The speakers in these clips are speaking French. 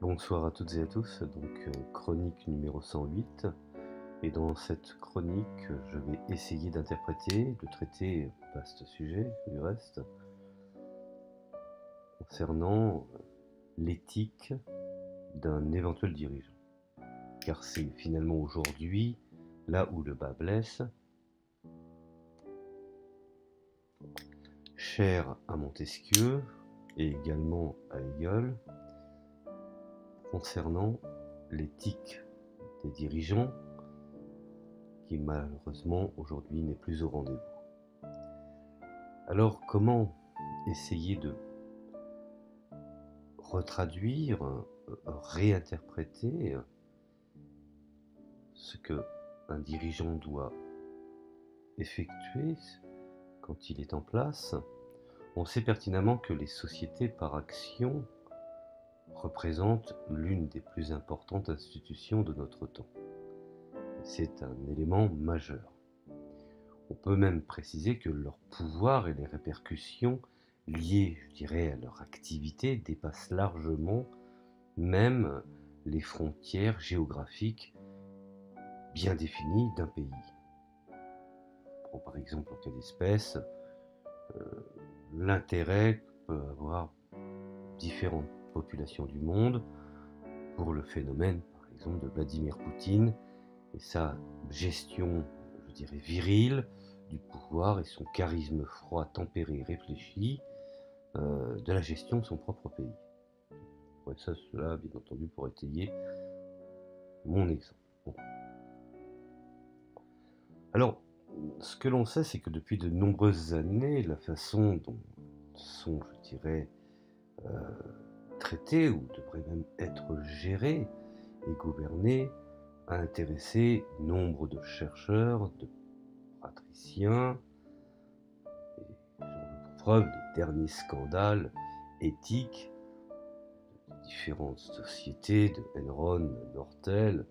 Bonsoir à toutes et à tous, chronique numéro 108. Et dans cette chronique, je vais essayer d'interpréter, de traiter, vaste sujet du reste, concernant l'éthique d'un éventuel dirigeant. Car c'est finalement aujourd'hui, là où le bât blesse, cher à Montesquieu et également à Hegel, concernant l'éthique des dirigeants qui malheureusement aujourd'hui n'est plus au rendez-vous. Alors comment essayer de retraduire, réinterpréter ce que un dirigeant doit effectuer quand il est en place? On sait pertinemment que les sociétés par action représentent l'une des plus importantes institutions de notre temps. C'est un élément majeur. On peut même préciser que leur pouvoir et les répercussions liées, je dirais, à leur activité dépassent largement même les frontières géographiques bien définies d'un pays. Prends par exemple en cas d'espèce l'intérêt que peut avoir différentes populations du monde pour le phénomène, par exemple, de Vladimir Poutine et sa gestion, je dirais, virile du pouvoir et son charisme froid, tempéré, réfléchi de la gestion de son propre pays. Ouais, ça, cela, bien entendu, pour étayer mon exemple. Bon. Alors, ce que l'on sait, c'est que depuis de nombreuses années, la façon dont sont, je dirais, traités, ou devraient même être gérés et gouvernés, a intéressé nombre de chercheurs, de patriciens, et j'en veux pour preuve les derniers scandales éthiques de différentes sociétés, de Enron, Nortel,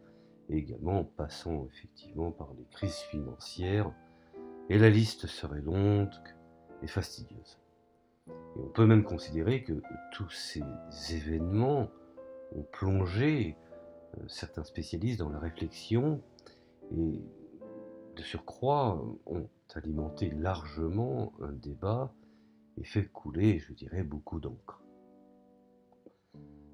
et également en passant effectivement par les crises financières, et la liste serait longue et fastidieuse. Et on peut même considérer que tous ces événements ont plongé certains spécialistes dans la réflexion et de surcroît ont alimenté largement un débat et fait couler, je dirais, beaucoup d'encre.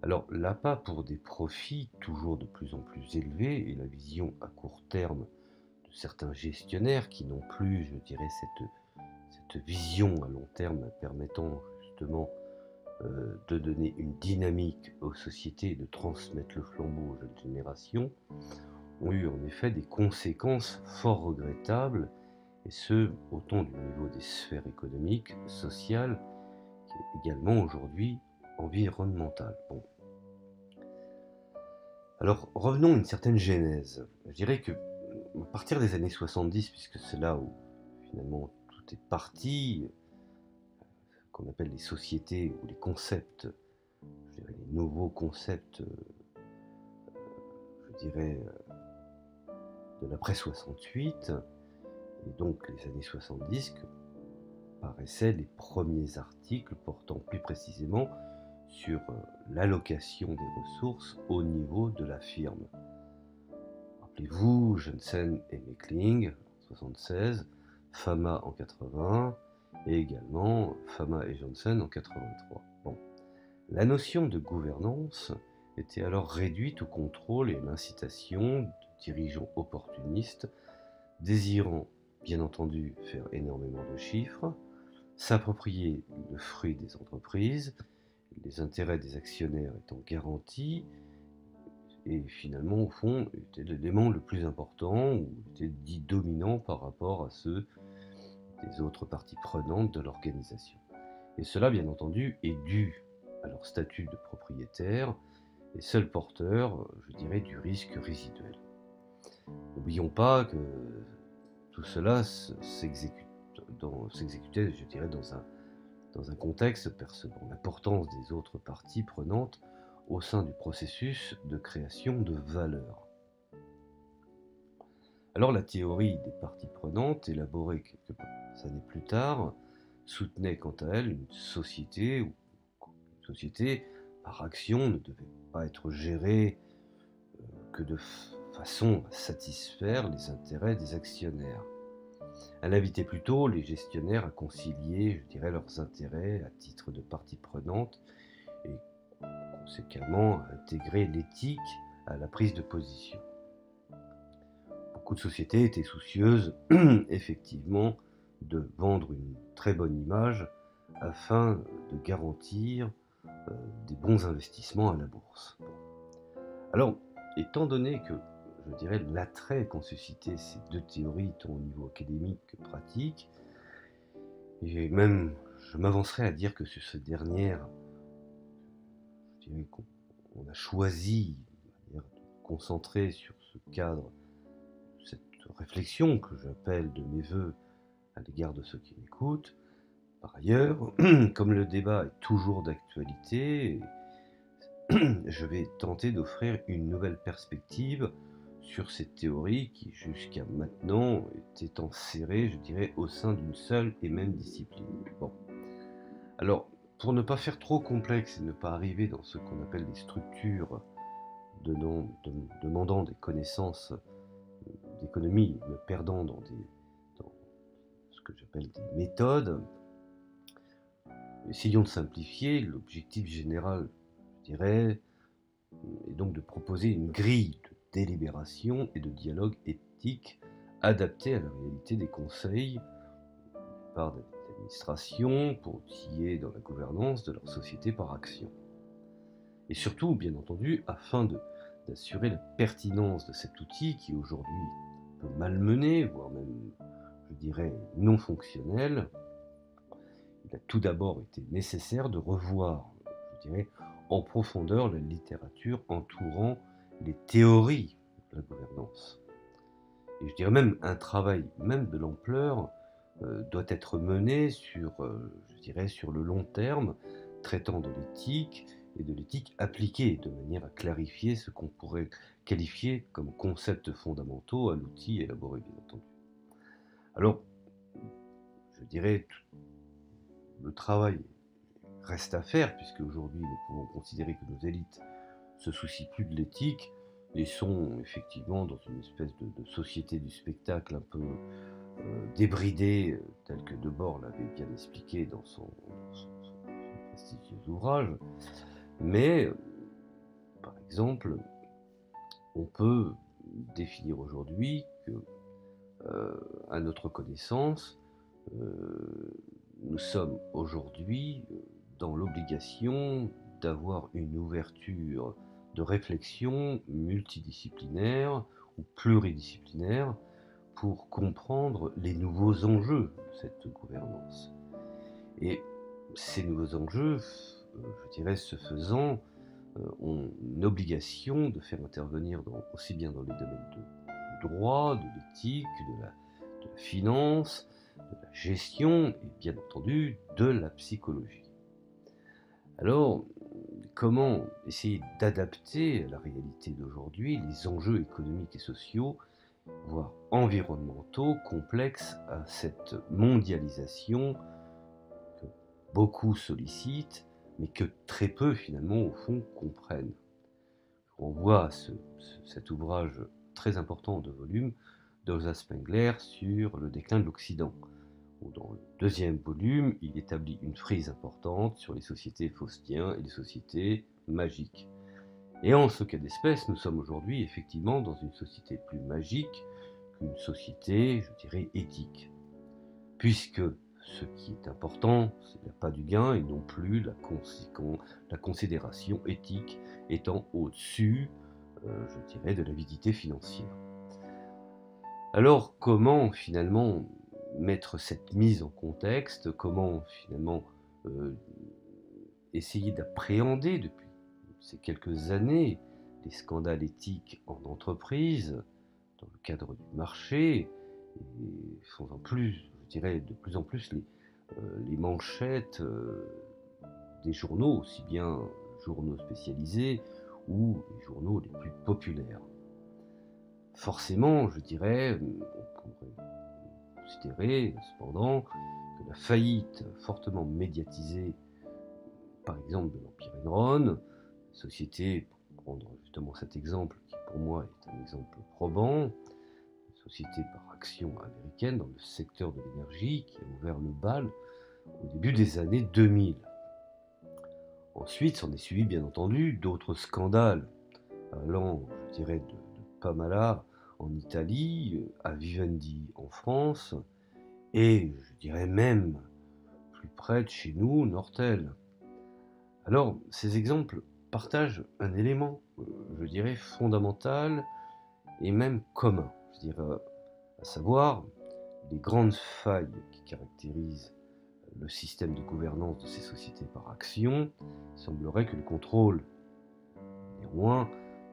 Alors l'appât pour des profits toujours de plus en plus élevés et la vision à court terme de certains gestionnaires qui n'ont plus, je dirais, cette vision à long terme permettant justement de donner une dynamique aux sociétés et de transmettre le flambeau aux jeunes générations, ont eu en effet des conséquences fort regrettables, et ce, autant du niveau des sphères économiques, sociales, qu'également aujourd'hui environnementales. Bon. Alors revenons à une certaine genèse. Je dirais que à partir des années 70, puisque c'est là où finalement tout est parti, qu'on appelle les sociétés ou les concepts, je dirais les nouveaux concepts, je dirais, de l'après 68, et donc les années 70, que paraissaient les premiers articles portant plus précisément sur l'allocation des ressources au niveau de la firme. Rappelez-vous, Jensen et Meckling en 76, Fama en 80, et également Fama et Johnson en 83. Bon. La notion de gouvernance était alors réduite au contrôle et à l'incitation de dirigeants opportunistes désirant, bien entendu, faire énormément de chiffres, s'approprier le fruit des entreprises, les intérêts des actionnaires étant garantis, et finalement, au fond, était l'élément le plus important, ou était dit dominant par rapport à ceux des autres parties prenantes de l'organisation. Et cela, bien entendu, est dû à leur statut de propriétaire et seul porteur, je dirais, du risque résiduel. N'oublions pas que tout cela s'exécutait, je dirais, dans un contexte percevant l'importance des autres parties prenantes au sein du processus de création de valeur. Alors la théorie des parties prenantes, élaborée quelques années plus tard, soutenait quant à elle une société par action ne devait pas être gérée que de façon à satisfaire les intérêts des actionnaires. Elle invitait plutôt les gestionnaires à concilier, je dirais, leurs intérêts à titre de partie prenante et conséquemment à intégrer l'éthique à la prise de position. Beaucoup de sociétés étaient soucieuses, effectivement, de vendre une très bonne image afin de garantir des bons investissements à la bourse. Alors, étant donné que, je dirais, l'attrait qu'ont suscité ces deux théories, tant au niveau académique que pratique, et même, je m'avancerais à dire que sur cette dernière, je dirais qu'on a choisi de concentrer sur ce cadre, cette réflexion que j'appelle de mes voeux à l'égard de ceux qui m'écoutent. Par ailleurs, comme le débat est toujours d'actualité, je vais tenter d'offrir une nouvelle perspective sur cette théorie qui, jusqu'à maintenant, était enserrée, je dirais, au sein d'une seule et même discipline. Bon. Alors, pour ne pas faire trop complexe et ne pas arriver dans ce qu'on appelle des structures demandant des connaissances d'économie, me perdant dans ce que j'appelle des méthodes, essayons de simplifier. L'objectif général, je dirais, est donc de proposer une grille de délibération et de dialogue éthique adaptée à la réalité des conseils par des administrations pour outiller dans la gouvernance de leur société par action. Et surtout, bien entendu, afin d'assurer la pertinence de cet outil qui aujourd'hui est un peu malmené, voire même, je dirais, non fonctionnel, il a tout d'abord été nécessaire de revoir, je dirais, en profondeur la littérature entourant les théories de la gouvernance. Et je dirais même un travail même de l'ampleur doit être mené sur le long terme, traitant de l'éthique et de l'éthique appliquée, de manière à clarifier ce qu'on pourrait qualifier comme concepts fondamentaux à l'outil élaboré, bien entendu. Alors, je dirais, le travail reste à faire, puisque aujourd'hui nous pouvons considérer que nos élites se soucient plus de l'éthique et sont effectivement dans une espèce de société du spectacle un peu débridée, tel que Debord l'avait bien expliqué dans son prestigieux ouvrage. Mais, par exemple, on peut définir aujourd'hui que, à notre connaissance, nous sommes aujourd'hui dans l'obligation d'avoir une ouverture de réflexion multidisciplinaire ou pluridisciplinaire pour comprendre les nouveaux enjeux de cette gouvernance. Et ces nouveaux enjeux, je dirais, ce faisant, ont une obligation de faire intervenir aussi bien dans les domaines du droit, de l'éthique, de la finance, de la gestion et bien entendu de la psychologie. Alors, comment essayer d'adapter à la réalité d'aujourd'hui les enjeux économiques et sociaux, voire environnementaux, complexes à cette mondialisation que beaucoup sollicitent, mais que très peu finalement au fond comprennent. Je renvoie à cet ouvrage très important de volume d'Elsa Spengler sur le déclin de l'Occident, où dans le deuxième volume, il établit une frise importante sur les sociétés faustiens et les sociétés magiques. Et en ce cas d'espèce, nous sommes aujourd'hui effectivement dans une société plus magique qu'une société, je dirais, éthique. Puisque ce qui est important, c'est l'appât du gain et non plus la considération éthique étant au-dessus, je dirais, de l'avidité financière. Alors comment finalement mettre cette mise en contexte, comment finalement essayer d'appréhender depuis ces quelques années les scandales éthiques en entreprise, dans le cadre du marché, et faisant plus, je dirais, de plus en plus les manchettes des journaux, aussi bien journaux spécialisés ou les journaux les plus populaires. Forcément, je dirais, on pourrait considérer cependant que la faillite fortement médiatisée, par exemple de l'Empire Enron, société prendre justement cet exemple qui pour moi est un exemple probant, une société par action américaine dans le secteur de l'énergie qui a ouvert le bal au début des années 2000. Ensuite, s'en est suivi bien entendu d'autres scandales allant, je dirais, de Pamala en Italie à Vivendi en France et je dirais même plus près de chez nous, Nortel. Alors, ces exemples partagent un élément, je dirais, fondamental et même commun, je dirais, à savoir les grandes failles qui caractérisent le système de gouvernance de ces sociétés par action. Il semblerait que le contrôle, néanmoins,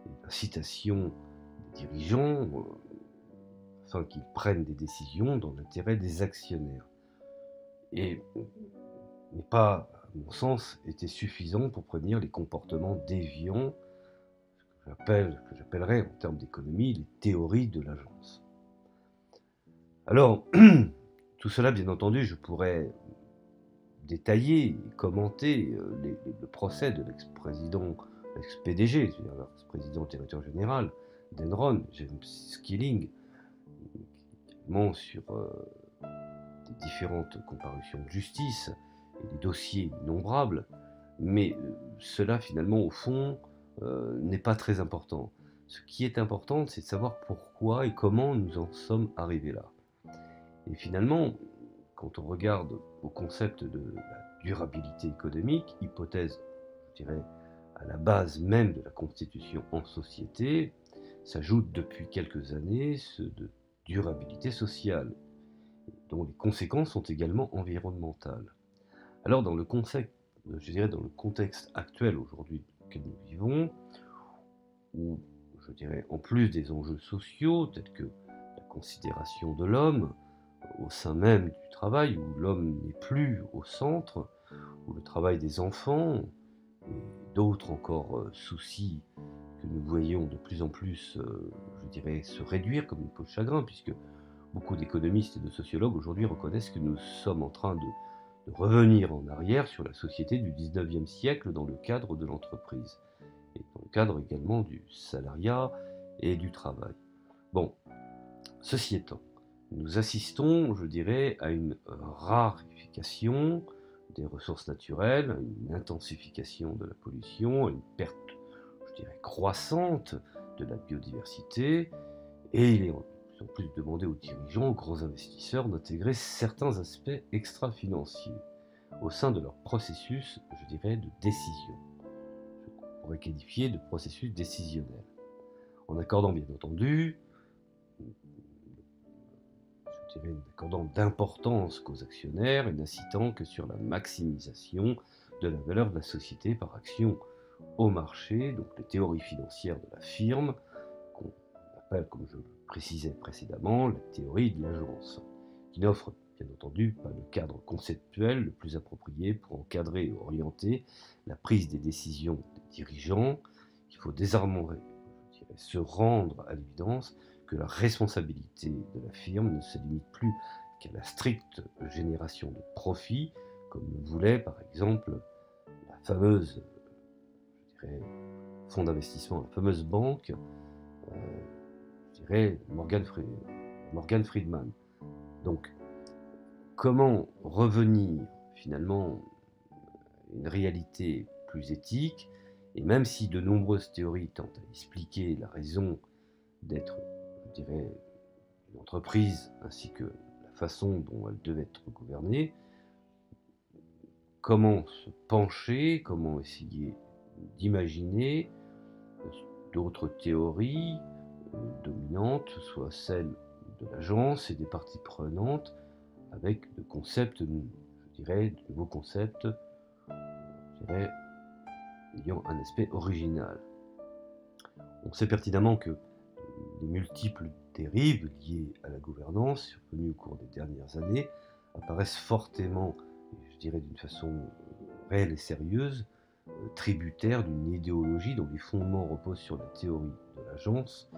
et l'incitation des dirigeants afin qu'ils prennent des décisions dans l'intérêt des actionnaires. Et n'est pas, à mon sens, été suffisant pour prévenir les comportements déviants, que j'appellerais en termes d'économie les théories de l'agence. Alors, tout cela, bien entendu, je pourrais détailler et commenter le procès de l'ex-président, l'ex-PDG, c'est-à-dire l'ex-président directeur général d'Enron, James Skilling, également sur des différentes comparutions de justice et des dossiers innombrables, mais cela finalement au fond n'est pas très important. Ce qui est important, c'est de savoir pourquoi et comment nous en sommes arrivés là. Et finalement, quand on regarde au concept de la durabilité économique, hypothèse, je dirais, à la base même de la constitution en société, s'ajoute depuis quelques années ceux de durabilité sociale, dont les conséquences sont également environnementales. Alors dans le concept, je dirais dans le contexte actuel aujourd'hui auquel nous vivons, où je dirais en plus des enjeux sociaux tels que la considération de l'homme au sein même du travail, où l'homme n'est plus au centre, où le travail des enfants et d'autres encore soucis que nous voyons de plus en plus, je dirais, se réduire comme une peau de chagrin, puisque beaucoup d'économistes et de sociologues aujourd'hui reconnaissent que nous sommes en train de revenir en arrière sur la société du 19e siècle dans le cadre de l'entreprise, et dans le cadre également du salariat et du travail. Bon, ceci étant, nous assistons, je dirais, à une raréfication des ressources naturelles, à une intensification de la pollution, à une perte, je dirais, croissante de la biodiversité, et il est en plus en plus demandé aux dirigeants, aux grands investisseurs d'intégrer certains aspects extra-financiers au sein de leur processus, je dirais, de décision. Je pourrais qualifier de processus décisionnel, en accordant bien entendu accordant d'importance qu'aux actionnaires et n'incitant que sur la maximisation de la valeur de la société par action au marché, donc les théories financières de la firme, qu'on appelle, comme je le précisais précédemment, la théorie de l'agence, qui n'offre bien entendu pas le cadre conceptuel le plus approprié pour encadrer et orienter la prise des décisions des dirigeants. Il faut désormais, je dirais, se rendre à l'évidence que la responsabilité de la firme ne se limite plus qu'à la stricte génération de profits, comme le voulait par exemple la fameuse, je dirais, fonds d'investissement, la fameuse banque, je dirais Morgan Friedman. Donc, comment revenir finalement à une réalité plus éthique, et même si de nombreuses théories tentent à expliquer la raison d'être, je dirais, une entreprise, ainsi que la façon dont elle devait être gouvernée, comment se pencher, comment essayer d'imaginer d'autres théories dominantes, soit celles de l'agence et des parties prenantes, avec de concepts, je dirais, de nouveaux concepts, je dirais, ayant un aspect original. On sait pertinemment que les multiples dérives liées à la gouvernance survenues au cours des dernières années apparaissent fortement, je dirais d'une façon réelle et sérieuse, tributaires d'une idéologie dont les fondements reposent sur la théorie de l'agence,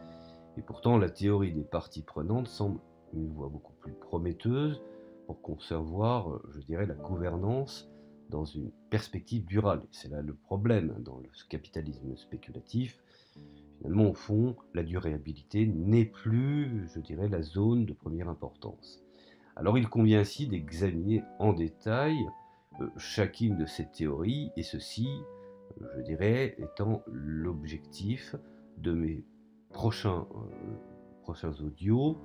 et pourtant la théorie des parties prenantes semble une voie beaucoup plus prometteuse pour concevoir, je dirais, la gouvernance dans une perspective durable. C'est là le problème dans le capitalisme spéculatif. Finalement, au fond, la durabilité n'est plus, je dirais, la zone de première importance. Alors il convient ainsi d'examiner en détail chacune de ces théories, et ceci, je dirais, étant l'objectif de mes prochains audios,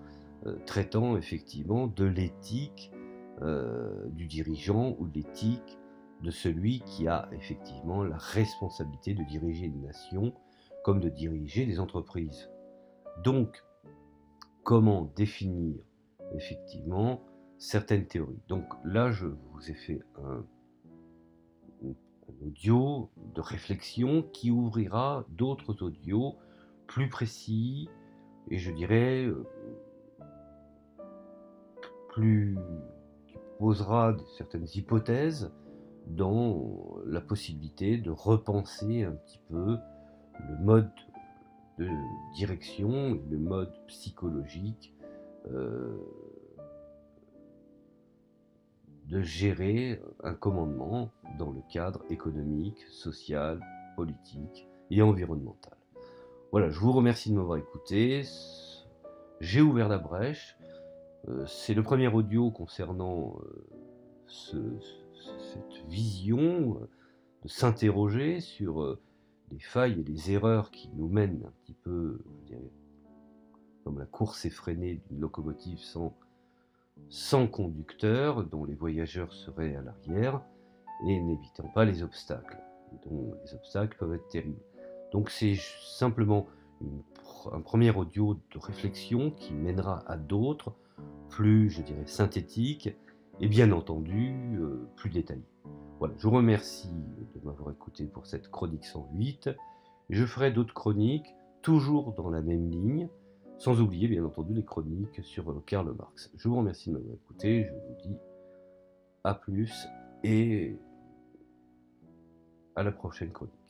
traitant effectivement de l'éthique du dirigeant ou de l'éthique de celui qui a effectivement la responsabilité de diriger une nation comme de diriger des entreprises. Donc, comment définir effectivement certaines théories? Donc là, je vous ai fait un audio de réflexion qui ouvrira d'autres audios plus précis et je dirais plus qui posera certaines hypothèses dans la possibilité de repenser un petit peu le mode de direction, le mode psychologique de gérer un commandement dans le cadre économique, social, politique et environnemental. Voilà, je vous remercie de m'avoir écouté. J'ai ouvert la brèche. C'est le premier audio concernant cette vision de s'interroger sur les failles et les erreurs qui nous mènent un petit peu, je dirais, comme la course effrénée d'une locomotive sans conducteur, dont les voyageurs seraient à l'arrière, et n'évitant pas les obstacles, dont les obstacles peuvent être terribles. Donc c'est simplement un premier audio de réflexion qui mènera à d'autres, plus, je dirais, synthétiques, et bien entendu, plus détaillés. Voilà, je vous remercie de m'avoir écouté pour cette chronique 108. Je ferai d'autres chroniques, toujours dans la même ligne, sans oublier bien entendu les chroniques sur Karl Marx. Je vous remercie de m'avoir écouté, je vous dis à plus et à la prochaine chronique.